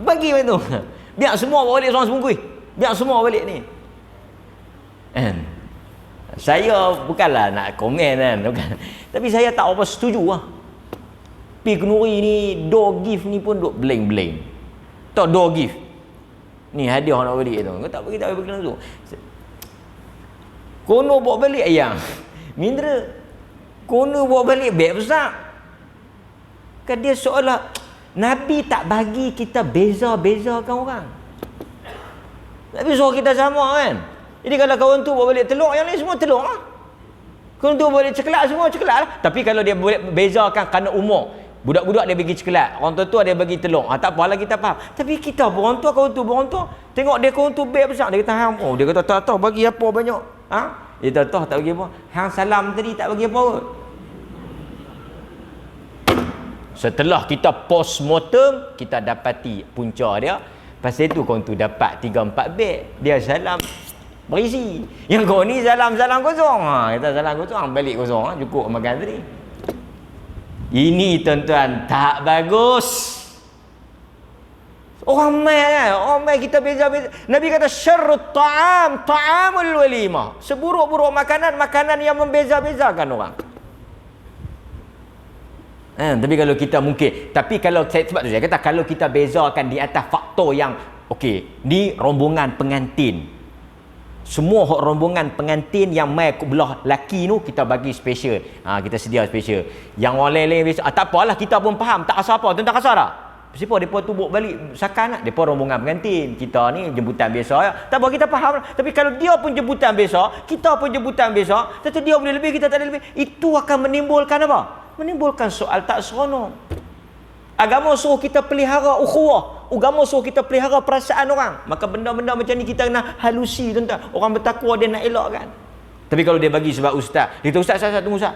Bagi macam tu. Biar semua bawa balik seorang sebungkus. Biar semua balik ni. Kan? Saya bukanlah nak komen kan, bukan. Tapi saya tak apa setuju lah. Pi Kenuri ni door gift ni pun duk bleng-bleng. Tahu door gift? Ni hadiah nak balik tu. Kau tak bagi tu. Kono bawa balik ayam. Mindra. Kono bawa balik beg besar. Kan dia seolah Nabi tak bagi kita beza-bezakan orang. Nabi suruh kita sama kan. Jadi kalau kawan tu bawa balik telur, yang lain semua telur lah. Kawan tu bawa balik ceklat, semua ceklat lah. Tapi kalau dia boleh bezakan kerana umur, budak-budak dia bagi ceklat, orang tua dia bagi telur. Tak apalah, kita faham. Tapi kita berorang tua, kawan tu berorang tua, tengok dia kawan tu beg besar, dia kata hang, dia kata tak tahu bagi apa banyak. Dia tak tahu tak bagi apa. Hang salam tadi tak bagi apa pun. Setelah kita post-mortem, kita dapati punca dia. Pasal itu kawan tu dapat 3-4 beg. Dia salam berisi. Yang kau ni salam-salam kosong. Kita salam kosong, balik kosong. Cukup makan tadi. Ini tuan-tuan tak bagus. Orang mai kan? Orang mai kita beza-beza. Nabi kata syarrut ta'am, ta'amul walimah. Seburuk-buruk makanan yang membeza-bezakan orang. Tapi kalau kita mungkin, tapi kalau sebab tu saya kata kalau kita bezakan di atas faktor yang okey, ni rombongan pengantin. Semua rombongan pengantin yang mai belah laki tu kita bagi special. Kita sedia special. Yang orang lain-lain biasa, tak apalah, kita pun faham, tak rasa apa, tuan tak rasa tak? Siapa depa tubuk balik sakan nak? Depa rombongan pengantin. Kita ni jemputan biasa ya. Tak apa, kita faham. Tapi kalau dia pun jemputan biasa, kita pun jemputan biasa, tentu dia boleh lebih, kita tak boleh lebih. Itu akan menimbulkan apa? Menimbulkan soal tak seronok. Agama suruh kita pelihara ukhuwah. Agama suruh kita pelihara perasaan orang. Maka benda-benda macam ni kita kena halusi, tuan-tuan. Orang bertakwa dia nak elakkan. Tapi kalau dia bagi sebab ustaz, dia kata ustaz, tunggu ustaz.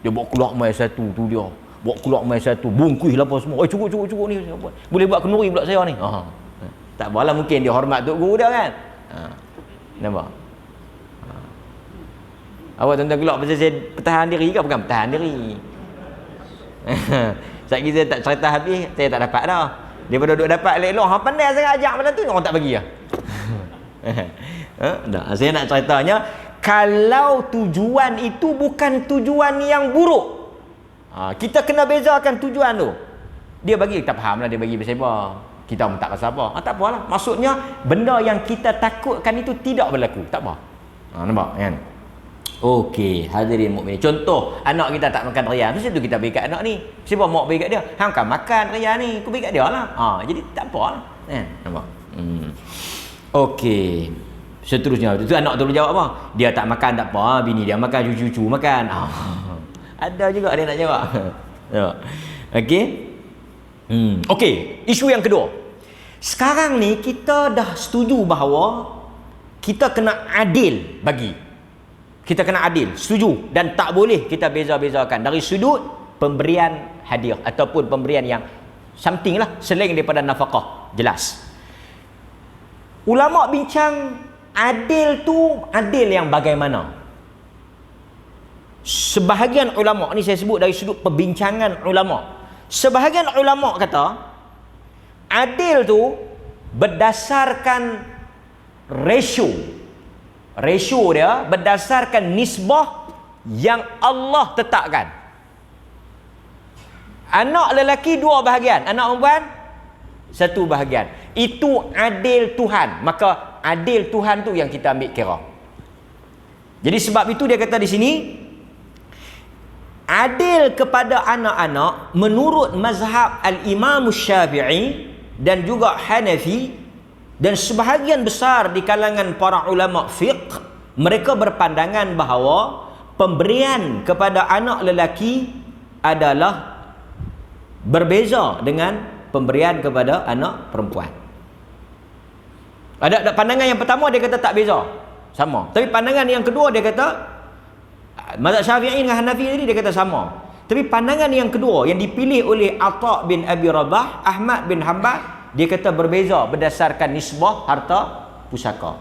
Dia bawa keluar mai satu tu dia. Bawa keluar mai satu, bungkus lah apa semua. Cukup ni. Boleh buat kenduri pula saya ni. Tak apalah, mungkin dia hormat tok guru dia kan. Nampak? Awak tuan-tuan keluar pasal saya pertahan diri ke bukan pertahan diri? Sekejap saya tak cerita habis, saya tak dapat dah. Daripada duduk dapat elok-elok, hang pandai sangat ajak macam tu, orang tak bagi lah. Saya nak ceritanya, kalau tujuan itu bukan tujuan yang buruk, kita kena bezakan tujuan tu. Dia bagi, kita faham lah dia bagi pasal apa. Kita pun tak rasa apa. Tak apalah. Maksudnya, benda yang kita takutkan itu tidak berlaku. Tak apa. Nampak kan? Okey, hadirin mukmin. Contoh, anak kita tak makan raya. Mesti tu kita bagi kat anak ni. Siapa mau bagi kat dia? Hang kan makan raya ni, aku bagi kat dia lah. Jadi tak apalah. Nampak? Okey. Seterusnya, tu anak tu boleh jawab apa? Dia tak makan tak apa, bini dia makan, cucu-cucu makan. Ada juga dia nak jawab. Okey. Okey, isu yang kedua. Sekarang ni kita dah setuju bahawa kita kena adil bagi. Kita kena adil, setuju, dan tak boleh kita beza-bezakan dari sudut pemberian hadiah ataupun pemberian yang something lah selain daripada nafkah. Jelas. Ulama bincang adil tu adil yang bagaimana? Sebahagian ulama, ni saya sebut dari sudut perbincangan ulama. Sebahagian ulama kata adil tu berdasarkan ratio dia berdasarkan nisbah yang Allah tetapkan. Anak lelaki 2 bahagian, anak perempuan 1 bahagian. Itu adil Tuhan. Maka adil Tuhan tu yang kita ambil kira. Jadi sebab itu dia kata di sini, adil kepada anak-anak menurut mazhab Al-Imam Syafi'i dan juga Hanafi dan sebahagian besar di kalangan para ulama fiqh, mereka berpandangan bahawa pemberian kepada anak lelaki adalah berbeza dengan pemberian kepada anak perempuan. Ada pandangan yang pertama dia kata tak beza, sama. Tapi pandangan yang kedua dia kata, mazhab Syafi'i dengan Hanafi tadi dia kata sama. Tapi pandangan yang kedua yang dipilih oleh Atha bin Abi Rabah, Ahmad bin Hanbal, dia kata berbeza berdasarkan nisbah harta pusaka.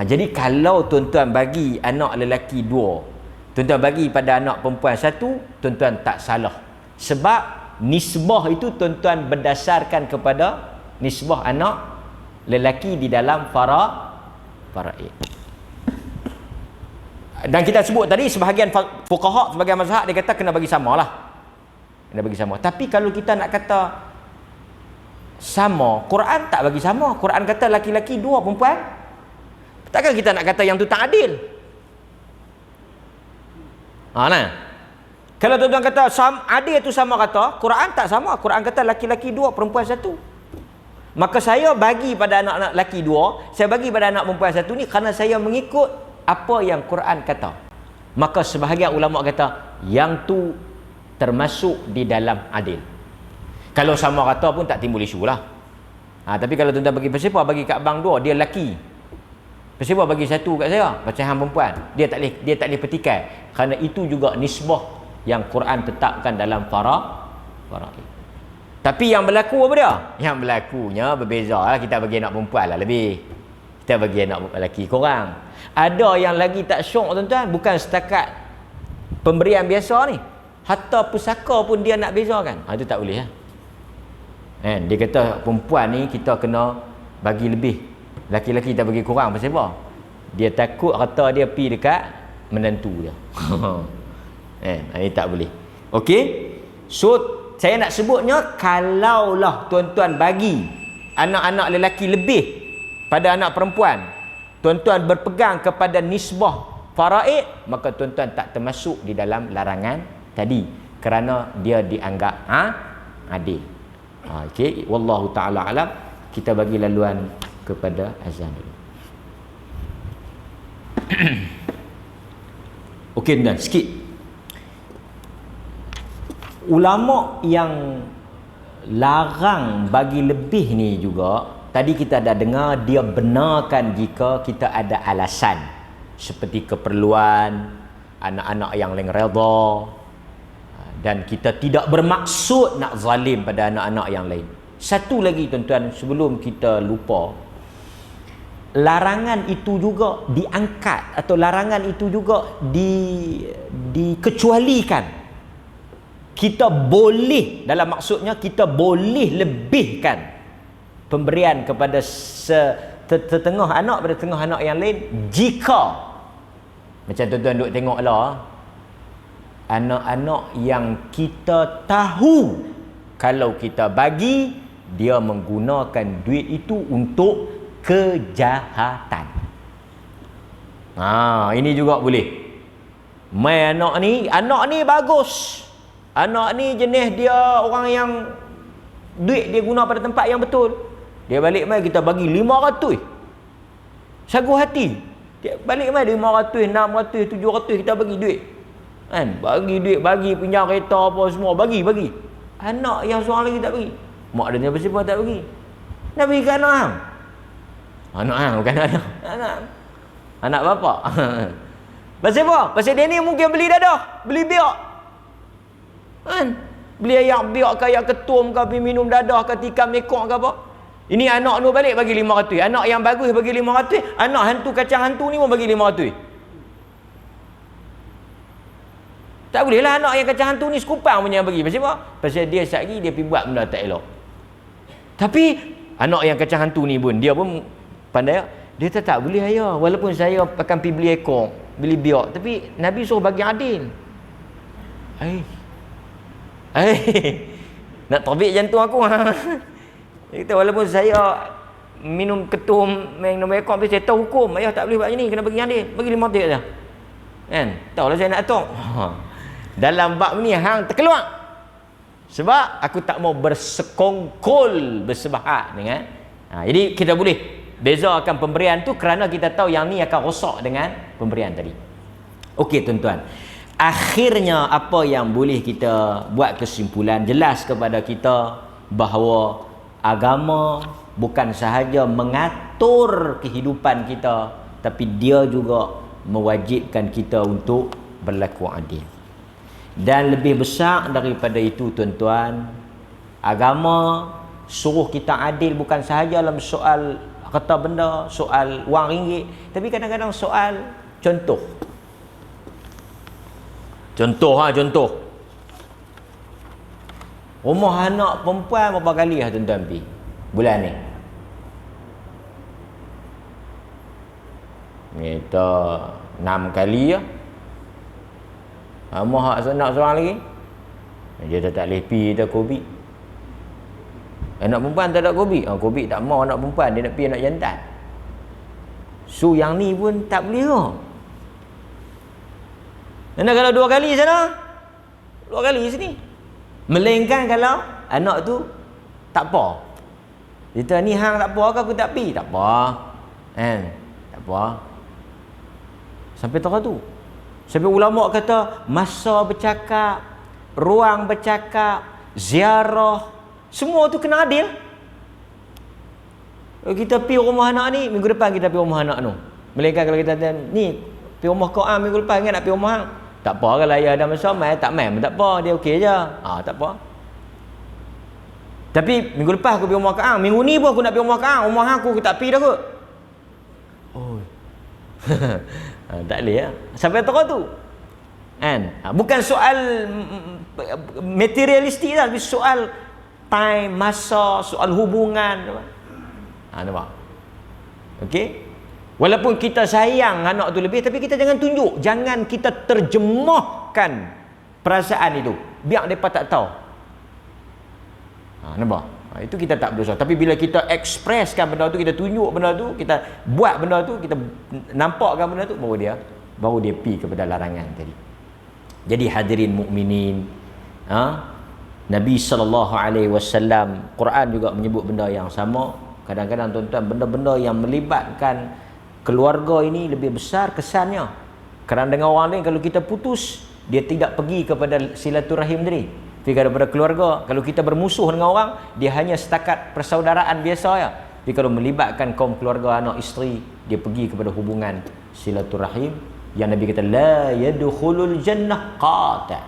Jadi kalau tuan-tuan bagi anak lelaki 2, tuan-tuan bagi pada anak perempuan satu, tuan-tuan tak salah. Sebab nisbah itu tuan-tuan berdasarkan kepada nisbah anak lelaki di dalam faraid. Dan kita sebut tadi sebahagian fuqaha, sebahagian mazhab dia kata kena bagi samalah. Kena bagi sama. Tapi kalau kita nak kata sama, Quran tak bagi sama. Quran kata laki-laki 2, perempuan. Takkan kita nak kata yang tu tak adil? Nah. Kalau tuan-tuan kata adil tu sama kata, Quran tak sama. Quran kata laki-laki 2, perempuan 1. Maka saya bagi pada anak-anak laki 2, saya bagi pada anak perempuan 1 ni kerana saya mengikut apa yang Quran kata. Maka sebahagian ulama kata yang tu termasuk di dalam adil. Kalau sama rata pun tak timbul isu lah. Tapi kalau tuan-tuan bagi persepah, bagi kat abang 2, dia lelaki. Persepah bagi 1 kat saya, macam hang perempuan. Dia tak boleh petikai. Kerana itu juga nisbah yang Quran tetapkan dalam faraid. Tapi yang berlaku apa dia? Yang berlakunya berbeza lah. Kita bagi anak perempuan lah lebih. Kita bagi anak lelaki korang. Ada yang lagi tak syok tuan-tuan. Bukan setakat pemberian biasa ni. Hatta pusaka pun dia nak bezakan. Itu tak boleh lah. Dia kata perempuan ni kita kena bagi lebih. Laki-laki kita bagi kurang. Pasal apa? Dia takut harta dia pergi dekat menantu dia. Ini tak boleh. Okey. So saya nak sebutnya, kalaulah tuan-tuan bagi anak-anak lelaki lebih pada anak perempuan, tuan-tuan berpegang kepada nisbah faraid, maka tuan-tuan tak termasuk di dalam larangan tadi kerana dia dianggap adil. Okey, wallahu taala alam. Kita bagi laluan kepada azan dulu. Okey, dan sikit. Ulama yang larang bagi lebih ni juga, tadi kita dah dengar dia benarkan jika kita ada alasan seperti keperluan, anak-anak yang lain redha, dan kita tidak bermaksud nak zalim pada anak-anak yang lain. Satu lagi tuan-tuan, sebelum kita lupa, larangan itu juga diangkat atau larangan itu juga dikecualikan. Kita boleh, dalam maksudnya kita boleh lebihkan pemberian kepada setengah anak pada setengah anak yang lain jika, macam tuan-tuan duk tengoklah, anak-anak yang kita tahu kalau kita bagi, dia menggunakan duit itu untuk kejahatan. Ini juga boleh. Mai anak ni bagus. Anak ni jenis dia orang yang duit dia guna pada tempat yang betul. Dia balik mai kita bagi 500. Sagu hati. Dia balik mai 500, 600, 700 kita bagi duit. Kan? Bagi duit, bagi pinjam kereta apa semua, bagi. Anak yang seorang lagi tak bagi. Mak dia bersifat tak bagi. Nak bagi ke anak hang? Anak hang bukan anak. Anak bapak. Pasal apa? Pasal dia ni mungkin beli dadah, beli biak. Kan? Beli ayak biak ke ayak ketum ke, pergi minum dadah ke, tikam nekok ke apa. Ini anak tu balik bagi 500. Anak yang bagus bagi 500. Anak hantu kacang hantu ni pun bagi 500. Tak boleh lah anak yang kacang hantu ni sekupang punya bagi. Pasal apa? Pasal dia sekali dia pergi buat benda tak elok. Tapi anak yang kacang hantu ni pun dia pun pandai. Dia tak boleh ayah. Walaupun saya akan pergi beli ekor, beli biak, tapi Nabi suruh bagi adil. Nak terbit jantung aku. Dia kata walaupun saya minum ketum, minum ekor, tapi saya tahu hukum. Ayah tak boleh buat macam ni, kena bagi adil. Bagi 5 saja. Kan? Tahulah saya nak atok. Dalam bab ni hang terkeluar. Sebab aku tak mau bersekongkol bersebahag dengan. Jadi kita boleh bezakan pemberian tu kerana kita tahu yang ni akan rosak dengan pemberian tadi. Okey tuan-tuan. Akhirnya apa yang boleh kita buat kesimpulan, jelas kepada kita bahawa agama bukan sahaja mengatur kehidupan kita, tapi dia juga mewajibkan kita untuk berlaku adil. Dan lebih besar daripada itu tuan-tuan, agama suruh kita adil bukan sahaja dalam soal harta benda, soal wang ringgit, tapi kadang-kadang soal contoh. Contoh. Rumah anak perempuan berapa kali lah tuan-tuan pergi bulan ni? Kita 6 kali ya. Rumah anak seorang lagi, dia tak boleh pergi, dia COVID. Anak perempuan tak ada COVID. COVID tak mau anak perempuan, dia nak pergi anak jantan. So yang ni pun tak boleh ke? Dan kalau 2 kali sana, 2 kali sini. Melainkan kalau anak tu tak apa. Dia ni hang tak apa ke aku tak pergi? Tak apa. Kan? Tak apa. Sampai tahu tu. Sampai ulama kata masa bercakap, ruang bercakap, ziarah, semua tu kena adil. Kita pergi rumah anak ni, minggu depan kita pergi rumah anak tu. Melainkan kalau kita ni pergi rumah kau minggu depan ingat nak pergi rumah hang. Tak apa kalau ayah ada masa mai tak mai pun tak apa, dia okey je. Tak apa. Tapi minggu lepas aku pergi rumah Kang, minggu ni pun aku nak pergi rumah Kang, rumah hang aku tak pergi dah kot. Oh. Tak boleh ya. Sampai tahu tu. Kan? Bukan soal materialistik lah, tapi soal time, masa, soal hubungan. Nampak? Okey? Walaupun kita sayang anak tu lebih, tapi kita jangan tunjuk, jangan kita terjemahkan perasaan itu, biar mereka tak tahu. Nampak? Itu kita tak berdosa. Tapi bila kita ekspreskan benda tu, kita tunjuk benda tu, kita buat benda tu, kita nampakkan benda tu, baru dia pergi kepada larangan tadi. Jadi hadirin mukminin, Nabi SAW, Quran juga menyebut benda yang sama. Kadang-kadang tuan-tuan, benda-benda yang melibatkan keluarga ini lebih besar kesannya. Kerana dengan orang lain, kalau kita putus, dia tidak pergi kepada silaturahim tadi, pergi kepada keluarga. Kalau kita bermusuh dengan orang, dia hanya setakat persaudaraan biasa ya. Tapi kalau melibatkan kaum keluarga, anak isteri, dia pergi kepada hubungan silaturahim. Yang Nabi kata, la yadkhulul jannah qata'.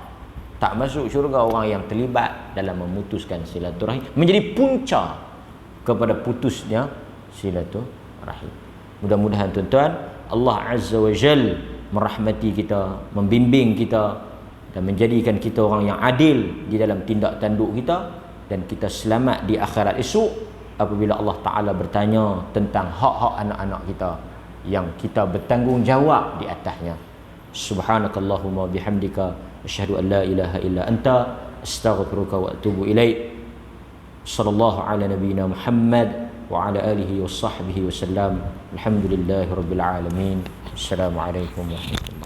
Tak masuk syurga orang yang terlibat dalam memutuskan silaturahim, menjadi punca kepada putusnya silaturahim. Mudah-mudahan tuan-tuan, Allah Azza wa Jal merahmati kita, membimbing kita dan menjadikan kita orang yang adil di dalam tindak tanduk kita, dan kita selamat di akhirat esok apabila Allah Ta'ala bertanya tentang hak-hak anak-anak kita yang kita bertanggungjawab di atasnya. Subhanakallahumma bihamdika asyhadu an la ilaha illa anta astaghfiruka wa atubu ilaik. Sallallahu ala nabiyyina Muhammad wa ala alihi wa sahbihi wa sallam. Alhamdulillahi rabbil alamin. Assalamualaikum warahmatullahi wabarakatuh.